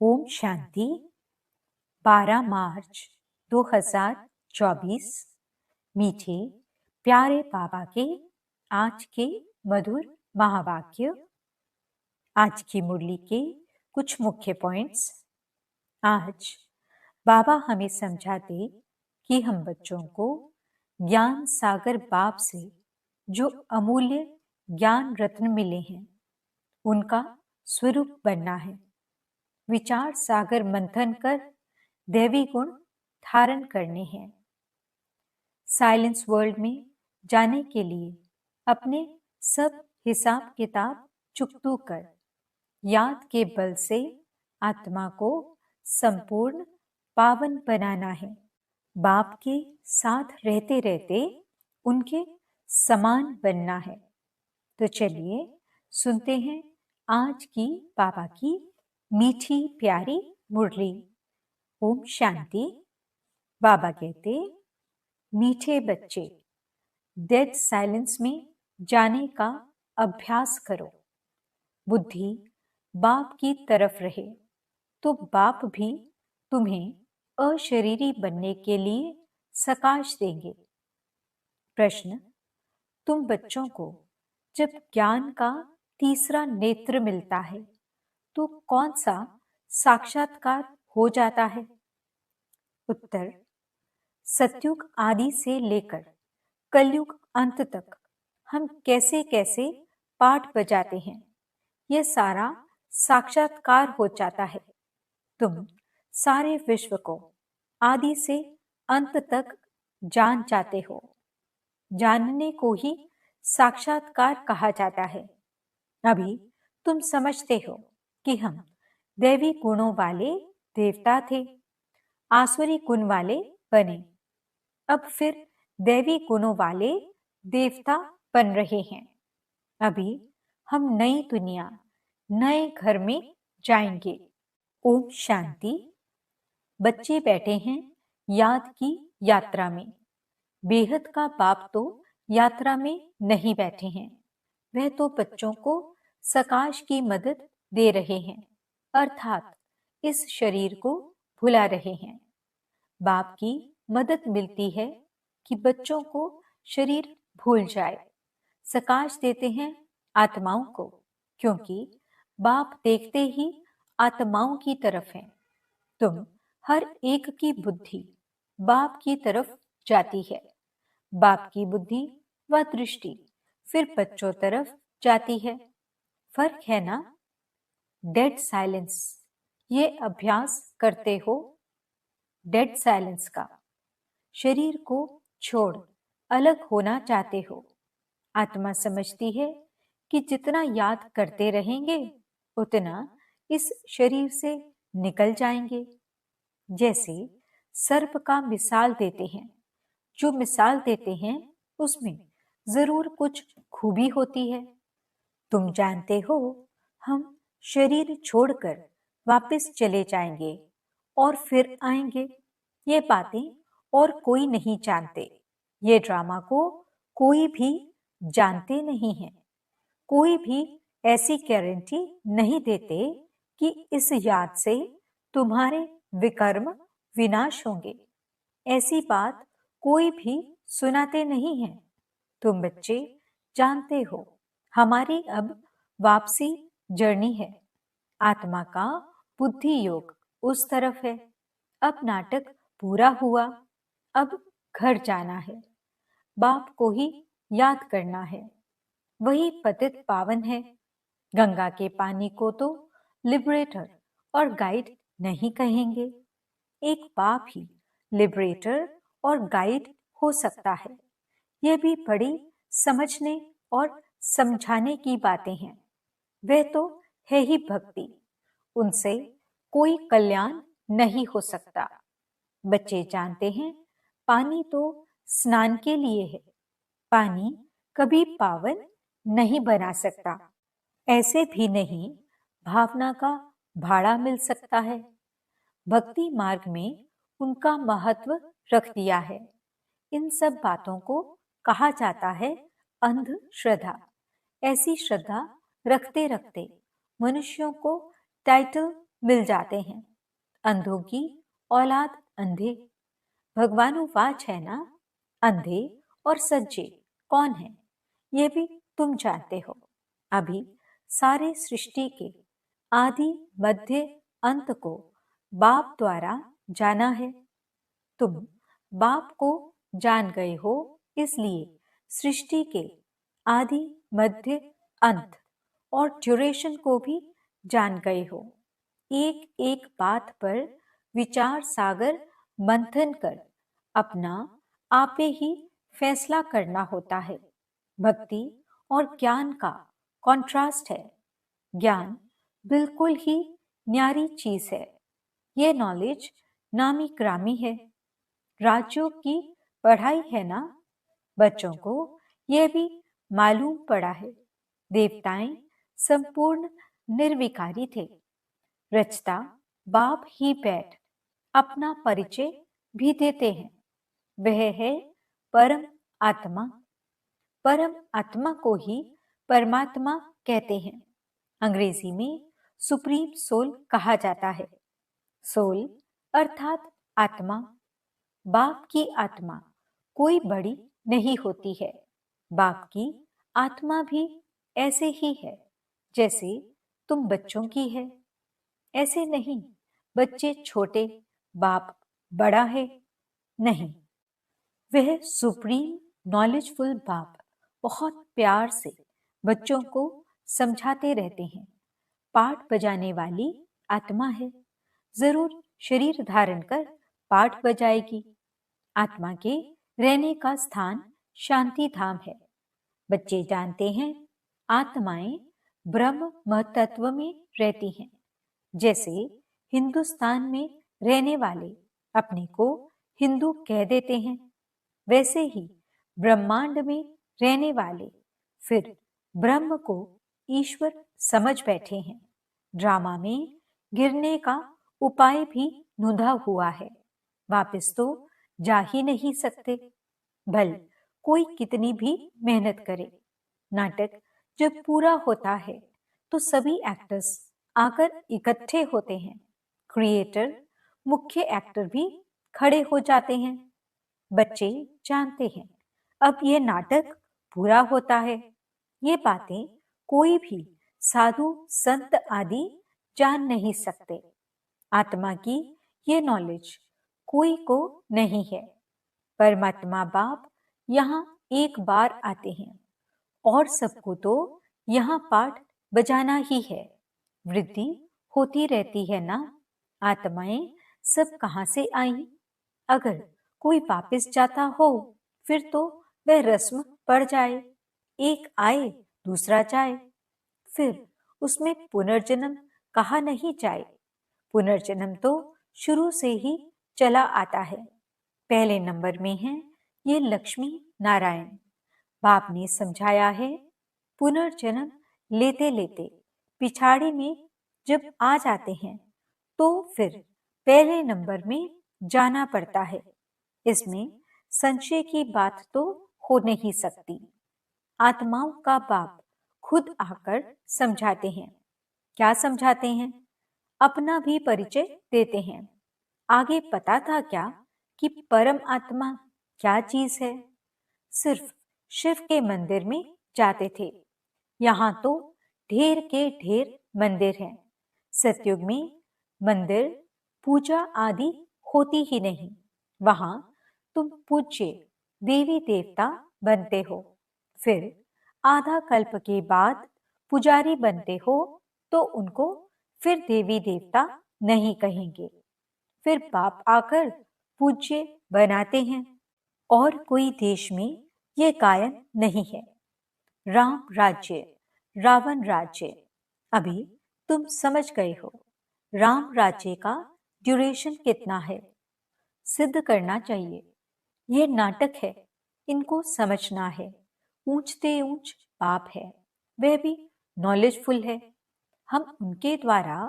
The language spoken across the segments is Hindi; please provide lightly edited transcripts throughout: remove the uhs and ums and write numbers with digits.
ओम शांति। 12 मार्च 2024। मीठे प्यारे बाबा के आज के मधुर महावाक्य। आज की मुरली के कुछ मुख्य पॉइंट्स। आज बाबा हमें समझाते कि हम बच्चों को ज्ञान सागर बाप से जो अमूल्य ज्ञान रत्न मिले हैं उनका स्वरूप बनना है। विचार सागर मंथन कर दैवी गुण धारण करने हैं। साइलेंस वर्ल्ड में जाने के लिए अपने सब हिसाब किताब चुकतू कर याद के बल से आत्मा को संपूर्ण पावन बनाना है। बाप के साथ रहते रहते उनके समान बनना है। तो चलिए सुनते हैं आज की बाबा की मीठी प्यारी मुरली। ओम शांति। बाबा कहते, मीठे बच्चे डेड साइलेंस में जाने का अभ्यास करो। बुद्धि बाप की तरफ रहे तो बाप भी तुम्हें अशरीरी बनने के लिए सकाश देंगे। प्रश्न, तुम बच्चों को जब ज्ञान का तीसरा नेत्र मिलता है तो कौन सा साक्षात्कार हो जाता है? उत्तर, सतयुग आदि से लेकर कलयुग अंत तक हम कैसे कैसे पाठ बजाते हैं, यह सारा साक्षात्कार हो जाता है। तुम सारे विश्व को आदि से अंत तक जान जाते हो। जानने को ही साक्षात्कार कहा जाता है। अभी तुम समझते हो कि हम दैवी गुणों वाले देवता थे, आसुरी गुण वाले बने। अब फिर दैवी गुणों वाले देवता बन रहे हैं। अभी हम नई दुनिया नए घर में जाएंगे। ओम शांति। बच्चे बैठे हैं याद की यात्रा में। बेहद का बाप तो यात्रा में नहीं बैठे हैं, वह तो बच्चों को सकाश की मदद दे रहे हैं, अर्थात इस शरीर को भुला रहे हैं। बाप की मदद मिलती है कि बच्चों को शरीर भूल जाए। सकाश देते हैं आत्माओं को, क्योंकि बाप देखते ही आत्माओं की तरफ है। तुम हर एक की बुद्धि बाप की तरफ जाती है। बाप की बुद्धि व दृष्टि फिर बच्चों तरफ जाती है। फर्क है ना? डेड साइलेंस ये अभ्यास करते हो। डेड साइलेंस का शरीर को छोड़ अलग होना चाहते हो। आत्मा समझती है कि जितना याद करते रहेंगे उतना इस शरीर से निकल जाएंगे। जैसे सर्प का मिसाल देते हैं, जो मिसाल देते हैं उसमें जरूर कुछ खूबी होती है। तुम जानते हो हम शरीर छोड़कर वापस चले जाएंगे और फिर आएंगे। ये बातें और कोई नहीं जानते। ये ड्रामा को कोई भी जानते नहीं है। कोई भी ऐसी गारंटी नहीं देते कि इस याद से तुम्हारे विकर्म विनाश होंगे। ऐसी बात कोई भी सुनाते नहीं है। तुम बच्चे जानते हो हमारी अब वापसी जर्नी है। आत्मा का बुद्धि योग उस तरफ है। अब नाटक पूरा हुआ, अब घर जाना है। बाप को ही याद करना है। वही पतित पावन है। गंगा के पानी को तो लिबरेटर और गाइड नहीं कहेंगे। एक बाप ही लिबरेटर और गाइड हो सकता है। यह भी बड़ी समझने और समझाने की बातें हैं। वह तो है ही भक्ति, उनसे कोई कल्याण नहीं हो सकता। बच्चे जानते हैं पानी तो स्नान के लिए है। पानी कभी पावन नहीं बना सकता। ऐसे भी नहीं भावना का भाड़ा मिल सकता है। भक्ति मार्ग में उनका महत्व रख दिया है। इन सब बातों को कहा जाता है अंध श्रद्धा। ऐसी श्रद्धा रखते रखते मनुष्यों को टाइटल मिल जाते हैं। अंधों की औलाद अंधे। भगवानुवाच है ना, अंधे और सज्जे कौन है ये भी तुम जानते हो। अभी सारे सृष्टि के आदि मध्य अंत को बाप द्वारा जाना है। तुम बाप को जान गए हो, इसलिए सृष्टि के आदि मध्य अंत और ड्यूरेशन को भी जान गए हो। एक एक बात पर विचार सागर मंथन कर अपना आपे ही फैसला करना होता है। भक्ति और ज्ञान का कॉन्ट्रास्ट है। ज्ञान बिल्कुल ही न्यारी चीज है। ये नॉलेज नामी ग्रामी है। राज्यों की पढ़ाई है ना। बच्चों को यह भी मालूम पड़ा है। देवताएं संपूर्ण निर्विकारी थे। रचता बाप ही बैठ अपना परिचय भी देते हैं। वह है परम आत्मा। परम आत्मा को ही परमात्मा कहते हैं। अंग्रेजी में सुप्रीम सोल कहा जाता है। सोल अर्थात आत्मा। बाप की आत्मा कोई बड़ी नहीं होती है। बाप की आत्मा भी ऐसे ही है जैसे तुम बच्चों की है। ऐसे नहीं बच्चे छोटे, बाप बड़ा है, नहीं। वह सुप्रीम नॉलेजफुल बाप बहुत प्यार से बच्चों को समझाते रहते हैं। पाठ बजाने वाली आत्मा है, जरूर शरीर धारण कर पाठ बजाएगी। आत्मा के रहने का स्थान शांति धाम है। बच्चे जानते हैं आत्माएं ब्रह्म महतत्व में रहती हैं। जैसे हिंदुस्तान में रहने वाले अपने को हिंदू कह देते हैं, वैसे ही ब्रह्मांड में रहने वाले फिर ब्रह्म को ईश्वर समझ बैठे हैं। ड्रामा में गिरने का उपाय भी ढूंढा हुआ है। वापस तो जा ही नहीं सकते, भल कोई कितनी भी मेहनत करे। नाटक जब पूरा होता है तो सभी एक्टर्स आकर इकट्ठे होते हैं। क्रिएटर, मुख्य एक्टर भी खड़े हो जाते हैं। बच्चे जानते हैं अब यह नाटक पूरा होता है। ये बातें कोई भी साधु संत आदि जान नहीं सकते। आत्मा की ये नॉलेज कोई को नहीं है। परमात्मा बाप यहाँ एक बार आते हैं और सबको तो यहाँ पाठ बजाना ही है। वृद्धि होती रहती है ना। आत्माएं सब कहाँ से आई? अगर कोई वापस जाता हो फिर तो वह रस्म पड़ जाए। एक आए दूसरा जाए, फिर उसमें पुनर्जन्म कहा नहीं जाए। पुनर्जन्म तो शुरू से ही चला आता है। पहले नंबर में है ये लक्ष्मी नारायण। बाप ने समझाया है पुनर्जन्म लेते लेते पिछाड़ी में जब आ जाते हैं तो फिर पहले नंबर में जाना पड़ता है। इसमें संशय की बात तो हो नहीं सकती। आत्माओं का बाप खुद आकर समझाते हैं। क्या समझाते हैं? अपना भी परिचय देते हैं। आगे पता था क्या कि परम आत्मा क्या चीज है? सिर्फ शिव के मंदिर में जाते थे। यहाँ तो ढेर के ढेर मंदिर हैं। सतयुग में मंदिर पूजा आदि होती ही नहीं। वहां तुम पूज्य देवी देवता बनते हो। फिर आधा कल्प के बाद पुजारी बनते हो तो उनको फिर देवी देवता नहीं कहेंगे। फिर बाप आकर पूज्य बनाते हैं। और कोई देश में ये कायम नहीं है। राम राज्य, रावण राज्य। अभी तुम समझ गए हो राम राज्य का ड्यूरेशन कितना है। सिद्ध करना चाहिए। ये नाटक है, इनको समझना है। ऊंचते ऊंच बाप है, वह भी नॉलेजफुल है। हम उनके द्वारा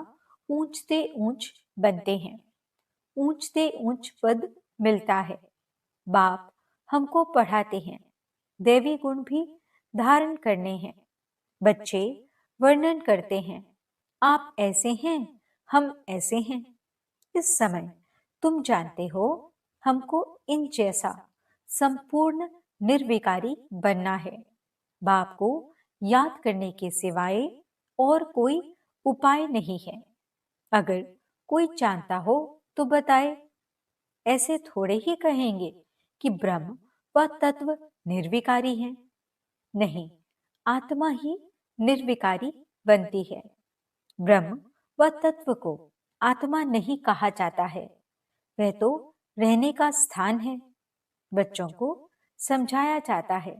ऊंचते ऊंच बनते हैं। ऊंचते ऊंच पद मिलता है। बाप हमको पढ़ाते हैं। देवी गुण भी धारण करने हैं। बच्चे वर्णन करते हैं, आप ऐसे हैं हम ऐसे हैं। इस समय तुम जानते हो हमको इन जैसा संपूर्ण निर्विकारी बनना है। बाप को याद करने के सिवाय और कोई उपाय नहीं है। अगर कोई जानता हो तो बताए। ऐसे थोड़े ही कहेंगे कि ब्रह्म व तत्व निर्विकारी है। नहीं, आत्मा ही निर्विकारी बनती है। ब्रह्म व तत्व को आत्मा नहीं कहा जाता है, वह तो रहने का स्थान है। बच्चों को समझाया जाता है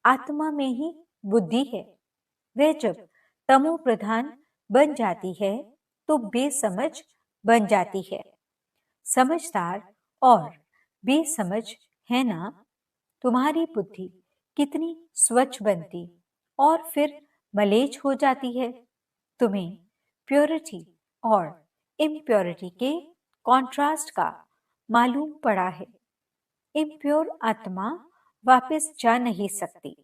आत्मा में ही बुद्धि है। वह जब तमो प्रधान बन जाती है तो बेसमझ बन जाती है। समझदार और बेसमझ है ना? तुम्हारी बुद्धि कितनी स्वच्छ बनती और फिर मलेज हो जाती है। तुम्हें प्योरिटी और इम्प्योरिटी के कॉन्ट्रास्ट का मालूम पड़ा है। इम्प्योर आत्मा वापस जा नहीं सकती।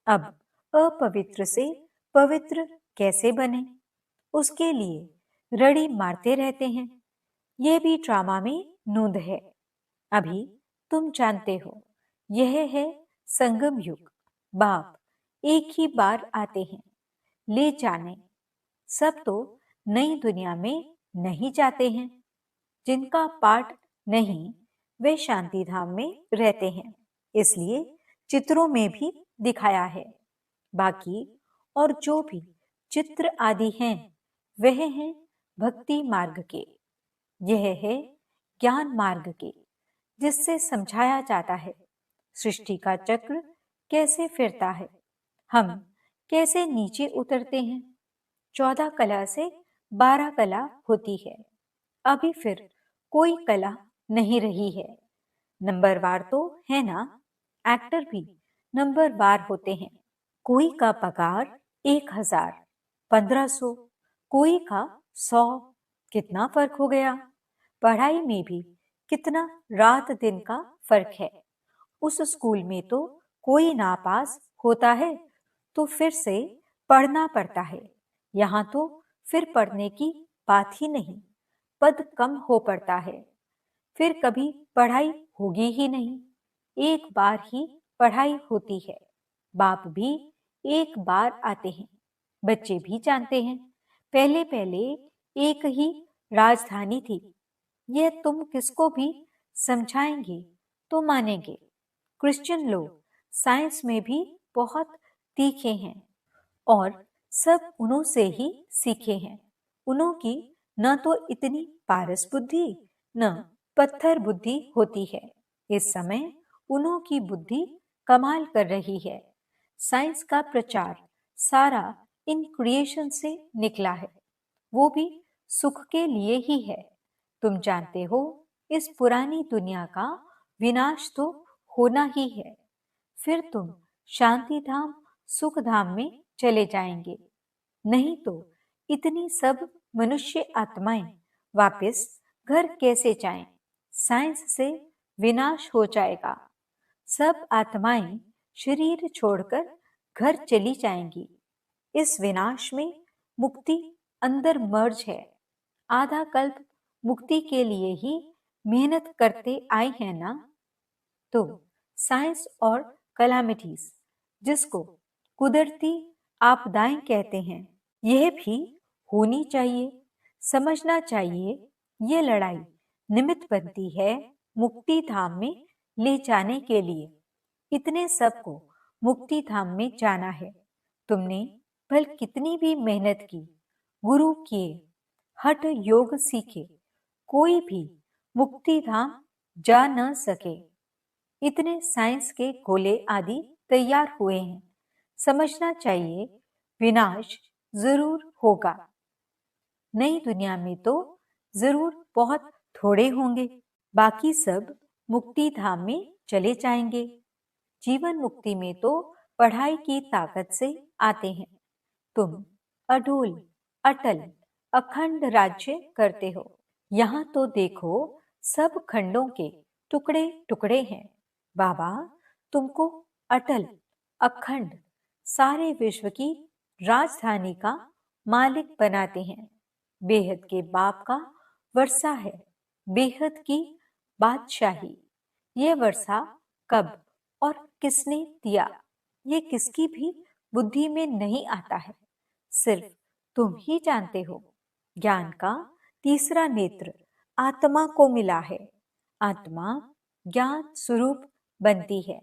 अब अपवित्र से पवित्र कैसे बने, उसके लिए रड़ी मारते रहते हैं। यह भी ड्रामा में नूंद है। अभी तुम जानते हो यह है संगम युग। बाप एक ही बार आते हैं ले जाने। सब तो नई दुनिया में नहीं जाते हैं। जिनका पाठ नहीं वे शांति धाम में रहते हैं, इसलिए चित्रों में भी दिखाया है। बाकी और जो भी चित्र आदि हैं वह हैं भक्ति मार्ग के। यह है ज्ञान मार्ग के, जिससे समझाया जाता है सृष्टि का चक्र कैसे फिरता है, हम कैसे नीचे उतरते हैं। 14 कला से 12 कला होती है। अभी फिर कोई कला नहीं रही है। नंबरवार तो है ना, एक्टर भी नंबरवार होते हैं। कोई का पगार 1000, 1500, कोई का 100। कितना फर्क हो गया। पढ़ाई में भी कितना रात दिन का फर्क है। उस स्कूल में तो कोई नापास होता है तो फिर से पढ़ना पड़ता है। यहाँ तो फिर पढ़ने की बात ही नहीं, पद कम हो पड़ता है। फिर कभी पढ़ाई होगी ही नहीं। एक बार ही पढ़ाई होती है। बाप भी एक बार आते हैं। बच्चे भी जानते हैं पहले पहले एक ही राजधानी थी। यह तुम किसको भी समझाएंगे तो मानेंगे। क्रिश्चियन लोग साइंस में भी बहुत तीखे हैं और सब उन्हों से ही सीखे हैं। उन्हों की न तो इतनी पारस बुद्धि न पत्थर बुद्धि होती है। इस समय उन्हों की बुद्धि कमाल कर रही है। साइंस का प्रचार सारा इन क्रिएशन से निकला है, वो भी सुख के लिए ही है। तुम जानते हो इस पुरानी दुनिया का विनाश तो होना ही है। फिर तुम शांति धाम सुख धाम में चले जाएंगे। नहीं तो इतनी सब मनुष्य आत्माएं वापस घर कैसे जाएं? साइंस से विनाश हो जाएगा। सब आत्माएं शरीर छोड़कर घर चली जाएंगी। इस विनाश में मुक्ति अंदर मर्ज है। आधा कल्प मुक्ति के लिए ही मेहनत करते आए हैं ना। तो साइंस और कलामिटीज, जिसको कुदरती आपदाएं कहते हैं, यह भी होनी चाहिए। समझना चाहिए ये लड़ाई निमित्त बनती है मुक्ति धाम में ले जाने के लिए। इतने सबको मुक्ति धाम में जाना है। तुमने भल कितनी भी मेहनत की, गुरु किए, हठ योग सीखे, कोई भी मुक्ति धाम जा न सके। इतने साइंस के गोले आदि तैयार हुए हैं। समझना चाहिए विनाश जरूर होगा। नई दुनिया में तो जरूर बहुत थोड़े होंगे। बाकी सब मुक्ति धाम में चले जाएंगे। जीवन मुक्ति में तो पढ़ाई की ताकत से आते हैं। तुम अडोल, अटल, अखंड राज्य करते हो। यहाँ तो देखो सब खंडों के टुकड़े टुकड़े हैं। बाबा तुमको अटल, अखंड, सारे विश्व की राजधानी का मालिक बनाते हैं। बेहद के बाप का वर्षा है, बेहद की बादशाही। ये वर्षा कब और किसने दिया, ये किसकी भी बुद्धि में नहीं आता है, सिर्फ तुम ही जानते हो। ज्ञान का तीसरा नेत्र आत्मा को मिला है। आत्मा ज्ञान स्वरूप बनती है,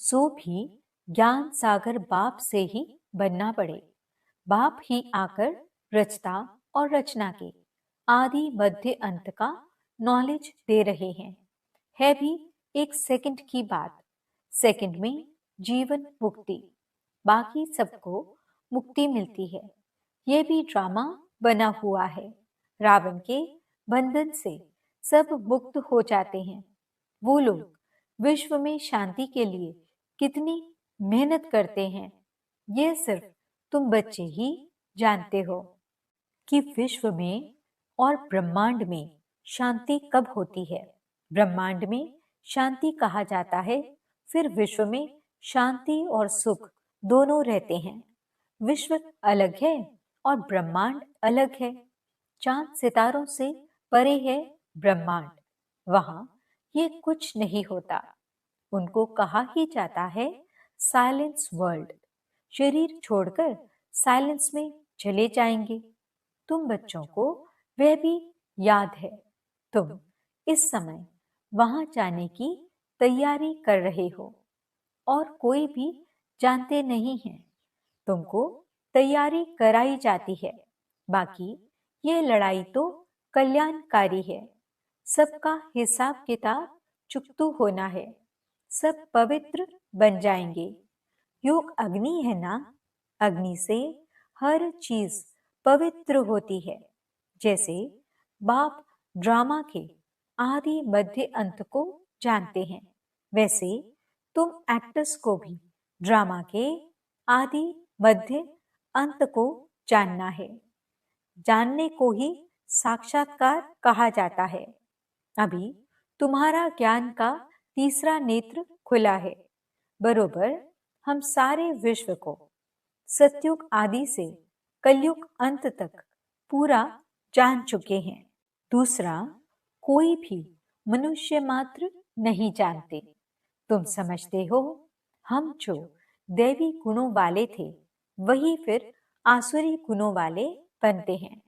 सो भी ज्ञान सागर बाप से ही बनना पड़े। बाप ही आकर रचता और रचना के आदि मध्य अंत का नॉलेज दे रहे हैं। है भी एक सेकंड की बात, सेकंड में जीवन मुक्ति, बाकी सबको मुक्ति मिलती है। ये भी ड्रामा बना हुआ है। रावण के बंधन से सब मुक्त हो जाते हैं। वो लोग विश्व में शांति के लिए कितनी मेहनत करते हैं, ये सिर्फ तुम बच्चे ही जानते हो कि विश्व में और ब्रह्मांड में शांति कब होती है। ब्रह्मांड में शांति कहा जाता है, फिर विश्व में शांति और सुख दोनों रहते हैं। विश्व अलग है और ब्रह्मांड अलग है। चांद सितारों से परे है ब्रह्मांड, वहां ये कुछ नहीं होता। उनको कहा ही जाता है साइलेंस वर्ल्ड। शरीर छोड़कर साइलेंस में चले जाएंगे। तुम बच्चों को वह भी याद है। तुम इस समय वहां जाने की तैयारी कर रहे हो और कोई भी जानते नहीं है। तुमको तैयारी कराई जाती है। बाकी ये लड़ाई तो कल्याणकारी है। सबका हिसाब किताब चुकतू होना है। सब पवित्र बन जाएंगे। योग अग्नि है ना, अग्नि से हर चीज पवित्र होती है। जैसे बाप ड्रामा के आदि मध्य अंत को जानते हैं, वैसे तुम एक्टर्स को भी ड्रामा के आदि मध्य अंत को जानना है। जानने को ही साक्षात्कार कहा जाता है। अभी तुम्हारा ज्ञान का तीसरा नेत्र खुला है। बरोबर हम सारे विश्व को सतयुग आदि से कलयुग अंत तक पूरा जान चुके हैं। दूसरा कोई भी मनुष्य मात्र नहीं जानते। तुम समझते हो हम जो दैवी गुणों वाले थे वही फिर आसुरी गुणों वाले बनते हैं।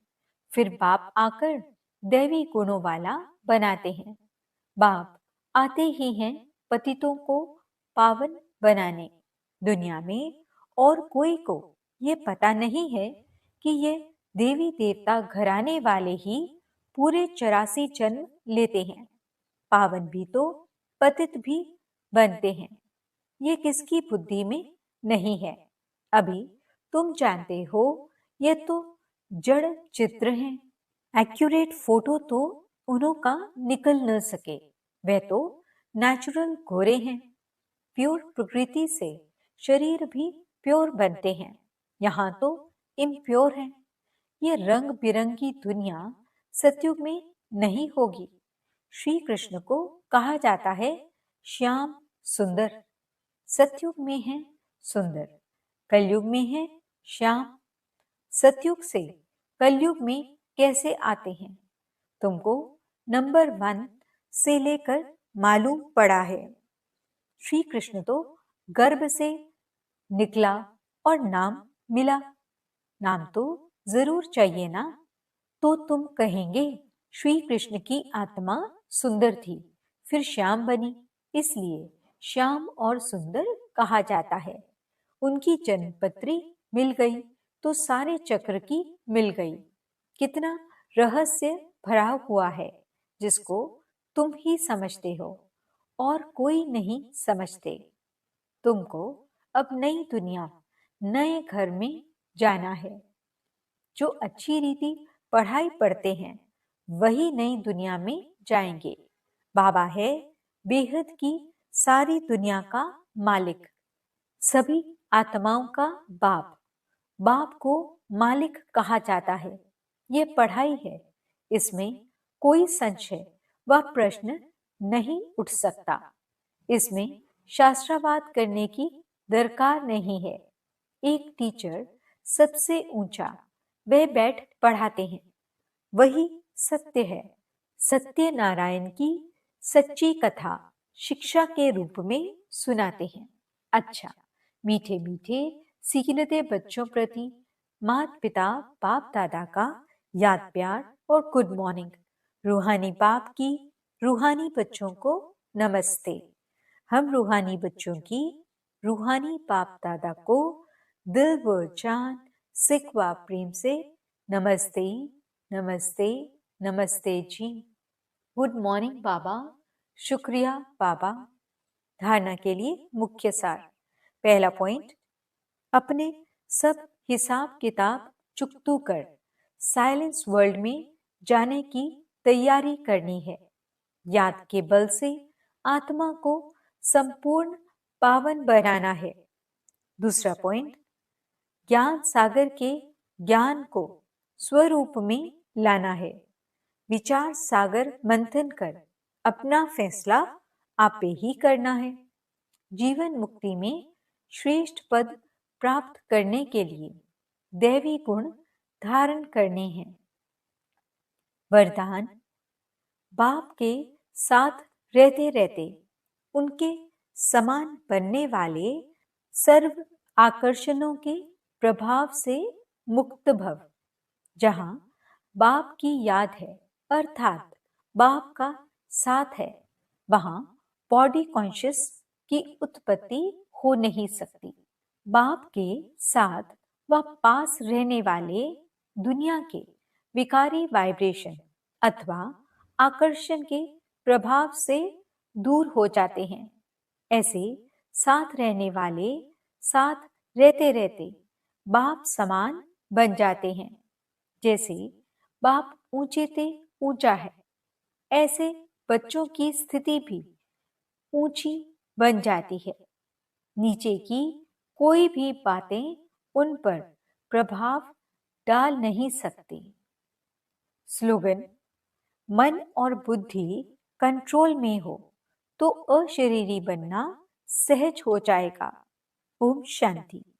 फिर बाप आकर दैवी गुणों वाला बनाते हैं। बाप आते ही हैं पतितों को पावन बनाने। दुनिया में और कोई को ये पता नहीं है कि ये देवी देवता घराने वाले ही पूरे 84 जन्म लेते हैं। पावन भी तो पतित भी बनते हैं। ये किसकी बुद्धि में नहीं है। अभी तुम जानते हो ये तो जड़ चित्र हैं। एक्यूरेट फोटो तो उन्हों का निकल न सके। वे तो नेचुरल गोरे हैं। प्योर प्रकृति से शरीर भी प्योर बनते हैं। यहाँ तो इम्प्योर है। ये रंग बिरंगी दुनिया सतयुग में नहीं होगी। श्री कृष्ण को कहा जाता है श्याम सुंदर। सतयुग में है सुंदर, कलयुग में है श्याम। सतयुग से कलयुग में कैसे आते हैं तुमको नंबर 1 से लेकर मालूम पड़ा है। श्री कृष्ण तो गर्भ से निकला और नाम मिला। नाम तो जरूर चाहिए ना। तो तुम कहेंगे श्री कृष्ण की आत्मा सुंदर थी, फिर श्याम बनी, इसलिए श्याम और सुंदर कहा जाता है। उनकी जन्मपत्री मिल गई तो सारे चक्र की मिल गई। कितना रहस्य भरा हुआ है जिसको तुम ही समझते हो और कोई नहीं समझते। तुमको अब नई दुनिया, नए घर में जाना है। जो अच्छी रीति पढ़ाई पढ़ते हैं वही नई दुनिया में जाएंगे। बाबा है बेहद की सारी दुनिया का मालिक, सभी आत्माओं का बाप। बाप को मालिक कहा जाता है। ये पढ़ाई है, इसमें कोई संशय व प्रश्न नहीं उठ सकता। इसमें शास्त्रावाद करने की दरकार नहीं है। एक टीचर सबसे ऊंचा, वह बैठ पढ़ाते हैं। वही सत्य है। सत्यनारायण की सच्ची कथा शिक्षा के रूप में सुनाते हैं। अच्छा, मीठे मीठे सीखते बच्चों प्रति माता पिता बाप दादा का याद प्यार और गुड मॉर्निंग। रूहानी बाप की रूहानी बच्चों को नमस्ते। हम रूहानी बच्चों की रूहानी बाप दादा को दिल व जान सिख व प्रेम से नमस्ते नमस्ते नमस्ते जी। गुड मॉर्निंग बाबा। शुक्रिया बाबा। धारणा के लिए मुख्य सार। पहला पॉइंट, अपने सब हिसाब किताब चुकतू कर साइलेंस वर्ल्ड में जाने की तैयारी करनी है। याद के बल से आत्मा को संपूर्ण पावन बनाना है। दूसरा पॉइंट, ज्ञान सागर के ज्ञान को स्वरूप में लाना है। विचार सागर मंथन कर अपना फैसला आपे ही करना है। जीवन मुक्ति में श्रेष्ठ पद प्राप्त करने के लिए दैवी गुण धारण करने हैं। वरदान, बाप के साथ रहते रहते उनके समान बनने वाले सर्व आकर्षणों के प्रभाव से मुक्त भव। जहां बाप की याद है अर्थात बाप का साथ है, वहां बॉडी कॉन्शियस की उत्पत्ति हो नहीं सकती। बाप के साथ व पास रहने वाले दुनिया के विकारी वाइब्रेशन अथवा आकर्षण के प्रभाव से दूर हो जाते हैं। ऐसे साथ रहने वाले साथ रहते रहते बाप समान बन जाते हैं। जैसे बाप ऊंचे से ऊंचा है, ऐसे बच्चों की स्थिति भी ऊंची बन जाती है। नीचे की कोई भी बातें उन पर प्रभाव डाल नहीं सकती। स्लोगन, मन और बुद्धि कंट्रोल में हो तो अशरीरी बनना सहज हो जाएगा। ओम शांति।